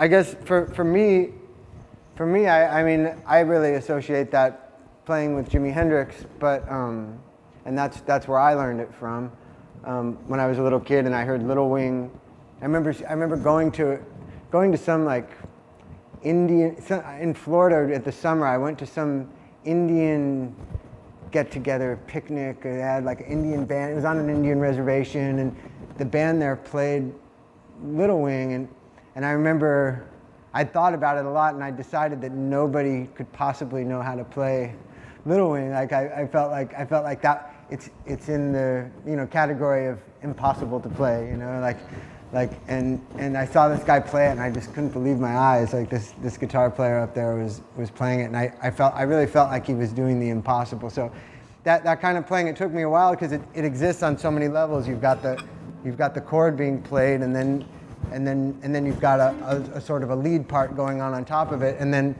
I guess for me, I mean, I really associate that playing with Jimi Hendrix, but and that's where I learned it from. When I was a little kid and I heard Little Wing, I remember going to some like in Florida at the summer. I went to some Indian get-together picnic. They had like an Indian band. It was on an Indian reservation, and the band there played Little Wing, and I remember I thought about it a lot, and I decided that nobody could possibly know how to play Little Wing. Like I felt like that it's in the category of impossible to play. And I saw this guy play it, and I just couldn't believe my eyes. Like this guitar player up there was playing it, and I really felt like he was doing the impossible. So that kind of playing, it took me a while because it exists on so many levels. You've got the chord being played, and then you've got a sort of a lead part going on top of it, and then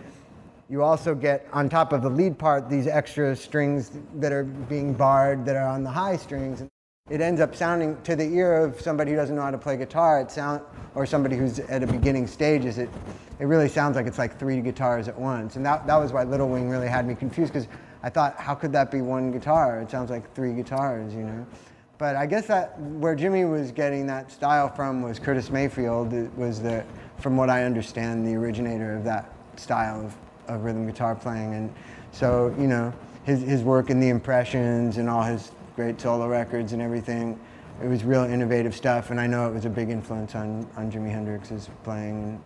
you also get on top of the lead part these extra strings that are being barred that are on the high strings. It ends up sounding, to the ear of somebody who doesn't know how to play guitar, or somebody who's at a beginning stages, it really sounds like it's like 3 guitars at once. And that was why Little Wing really had me confused, because I thought, how could that be 1 guitar? It sounds like 3 guitars, But I guess that where Jimmy was getting that style from was Curtis Mayfield. It was from what I understand, the originator of that style of rhythm guitar playing. And so, his work in the Impressions and all his great solo records and everything, it was real innovative stuff, and I know it was a big influence on Jimi Hendrix's playing.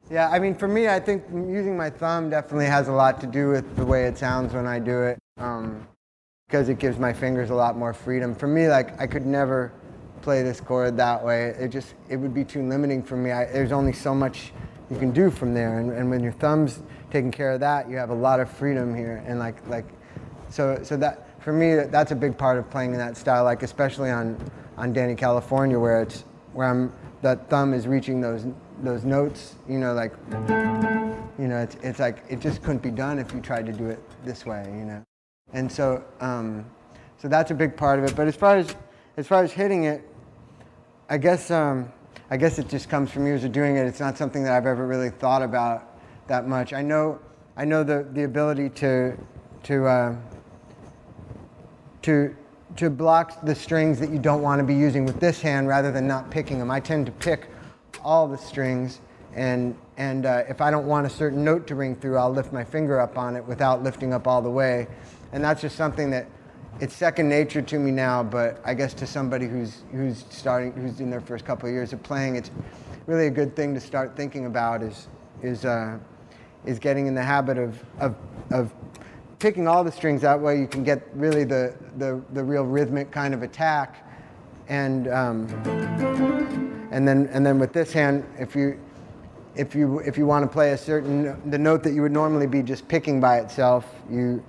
Yeah, I mean, for me, I think using my thumb definitely has a lot to do with the way it sounds when I do it, because it gives my fingers a lot more freedom. For me, like, I could never play this chord that way. It would be too limiting for me. There's only so much you can do from there, and when your thumb's taking care of that, you have a lot of freedom here, and so that. For me, that's a big part of playing in that style, like especially on Danny California, where that thumb is reaching those notes, it's like it just couldn't be done if you tried to do it this way, And so so that's a big part of it. But as far as hitting it, I guess it just comes from years of doing it. It's not something that I've ever really thought about that much. I know the ability to block the strings that you don't want to be using with this hand rather than not picking them. I tend to pick all the strings, and if I don't want a certain note to ring through, I'll lift my finger up on it without lifting up all the way. And that's just something that it's second nature to me now, but I guess to somebody who's in their first couple of years of playing, it's really a good thing to start thinking about is getting in the habit of picking all the strings. That way you can get really the real rhythmic kind of attack, and then with this hand, if you want to play the note that you would normally be just picking by itself, you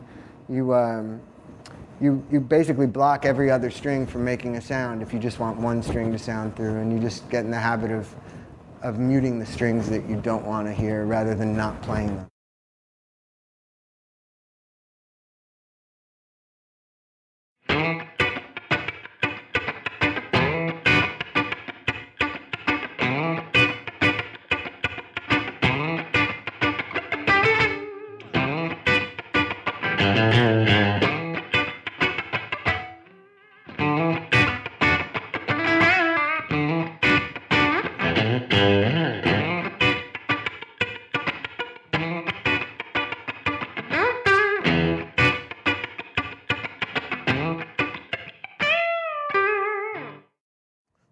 basically block every other string from making a sound if you just want one string to sound through, and you just get in the habit of muting the strings that you don't want to hear rather than not playing them.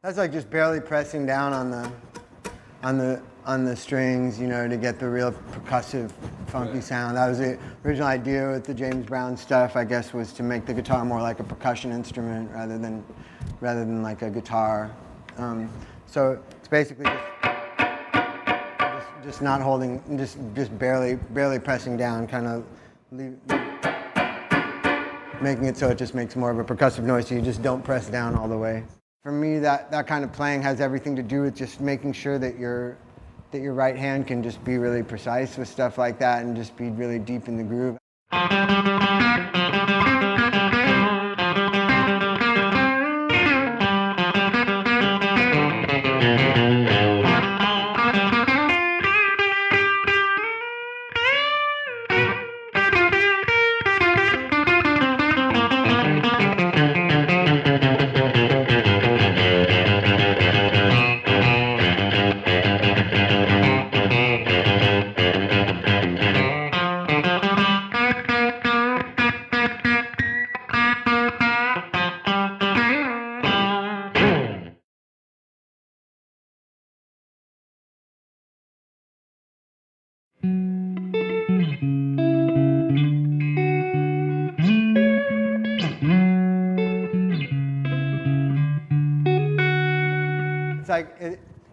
That's like just barely pressing down on the strings, to get the real percussive, funky sound. That was the original idea with the James Brown stuff, I guess, was to make the guitar more like a percussion instrument rather than like a guitar. So it's basically just not holding, just barely pressing down, kind of making it so it just makes more of a percussive noise. So you just don't press down all the way. For me, that kind of playing has everything to do with just making sure that your right hand can just be really precise with stuff like that and just be really deep in the groove.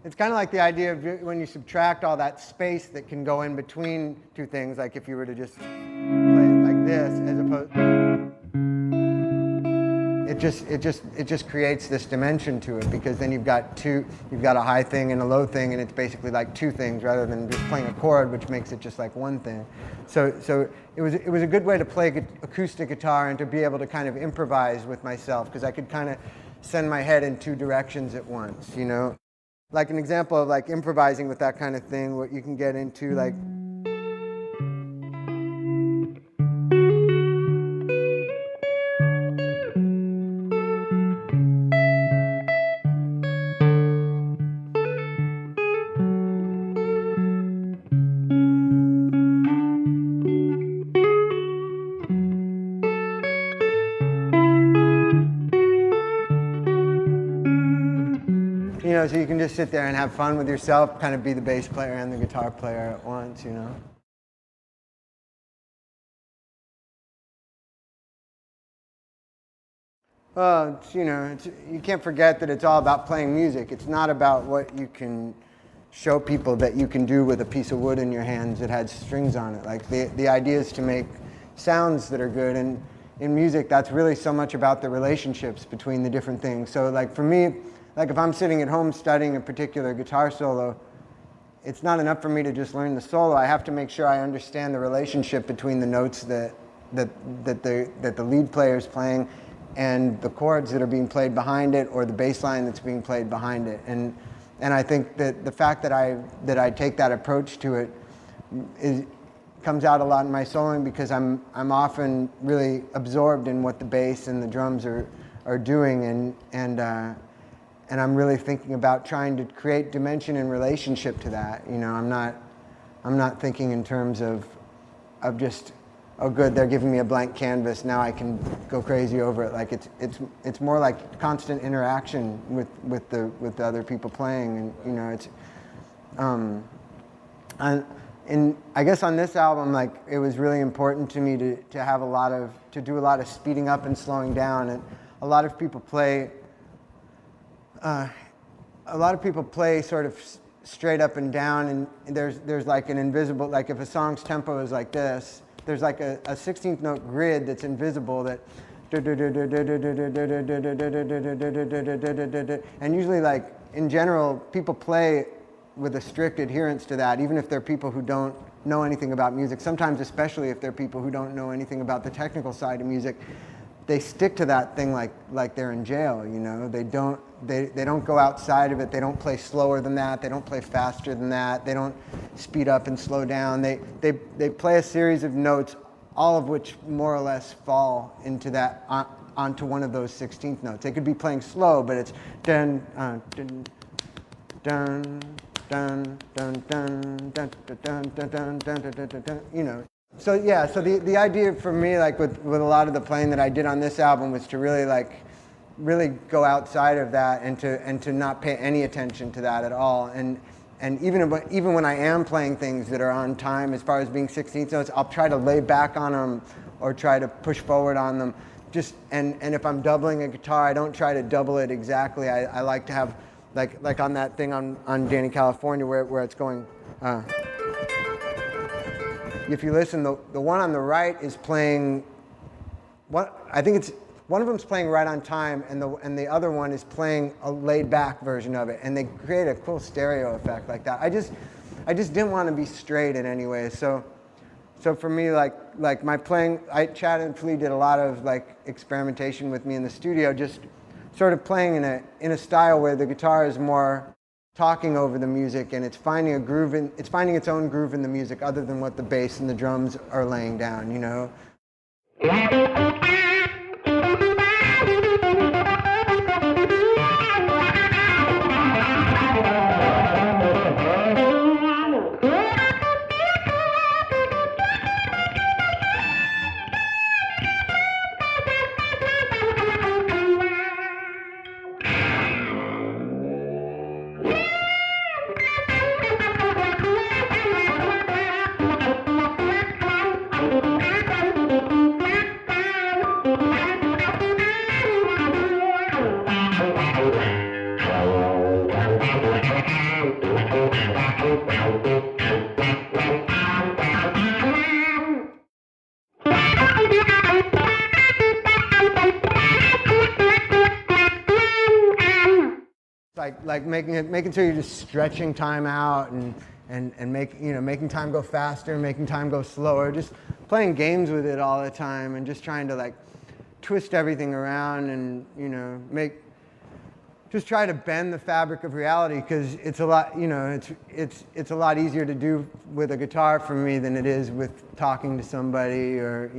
it's kind of like the idea of when you subtract all that space that can go in between two things, like if you were to just play it like this, as opposed, it just creates this dimension to it, because then you've got a high thing and a low thing, and it's basically like two things rather than just playing a chord, which makes it just like one thing. So it was a good way to play acoustic guitar and to be able to kind of improvise with myself, because I could kind of send my head in two directions at once, you know? Like an example of like improvising with that kind of thing, what you can get into, like, you know, so you can just sit there and have fun with yourself, kind of be the bass player and the guitar player at once, you know. Well, you can't forget that it's all about playing music. It's not about what you can show people that you can do with a piece of wood in your hands that has strings on it. Like the idea is to make sounds that are good, and in music, that's really so much about the relationships between the different things. So like for me, like if I'm sitting at home studying a particular guitar solo, it's not enough for me to just learn the solo. I have to make sure I understand the relationship between the notes that the lead player is playing and the chords that are being played behind it, or the bass line that's being played behind it. And I think that the fact that I take that approach to it comes out a lot in my soloing, because I'm often really absorbed in what the bass and the drums are doing, and I'm really thinking about trying to create dimension and relationship to that. You know, I'm not thinking in terms of just, oh good, they're giving me a blank canvas, now I can go crazy over it. Like it's more like constant interaction with the other people playing, and you know, it's and I guess on this album, like it was really important to me to do a lot of speeding up and slowing down, and a lot of people play sort of straight up and down, and there's like an invisible, like if a song's tempo is like this, there's like a 16th note grid that's invisible that, and usually, like in general, people play with a strict adherence to that, even if they're people who don't know anything about music. Sometimes, especially if they're people who don't know anything about the technical side of music, they stick to that thing like they're in jail, you know. They don't go outside of it. They don't play slower than that. They don't play faster than that. They don't speed up and slow down. They play a series of notes, all of which more or less fall into that onto one of those 16th notes. They could be playing slow, but it's dun dun dun dun dun dun dun dun dun dun dun dun, you know. So yeah, so the idea for me, like with a lot of the playing that I did on this album, was to really go outside of that and to not pay any attention to that at all. And even when I am playing things that are on time, as far as being 16th notes, I'll try to lay back on them or try to push forward on them. And if I'm doubling a guitar, I don't try to double it exactly. I like to have like on that thing on Danny California where it's going. If you listen, the one on the right is playing, I think it's, one of them's playing right on time, and the other one is playing a laid back version of it, and they create a cool stereo effect like that. I just didn't want to be straight in any way, so for me, like my playing, Chad and Flea did a lot of like experimentation with me in the studio, just sort of playing in a style where the guitar is more talking over the music, and it's finding its own groove in the music, other than what the bass and the drums are laying down, you know. Like making sure you're just stretching time out and making time go faster, making time go slower, just playing games with it all the time and just trying to like twist everything around and just try to bend the fabric of reality, because it's a lot, it's a lot easier to do with a guitar for me than it is with talking to somebody or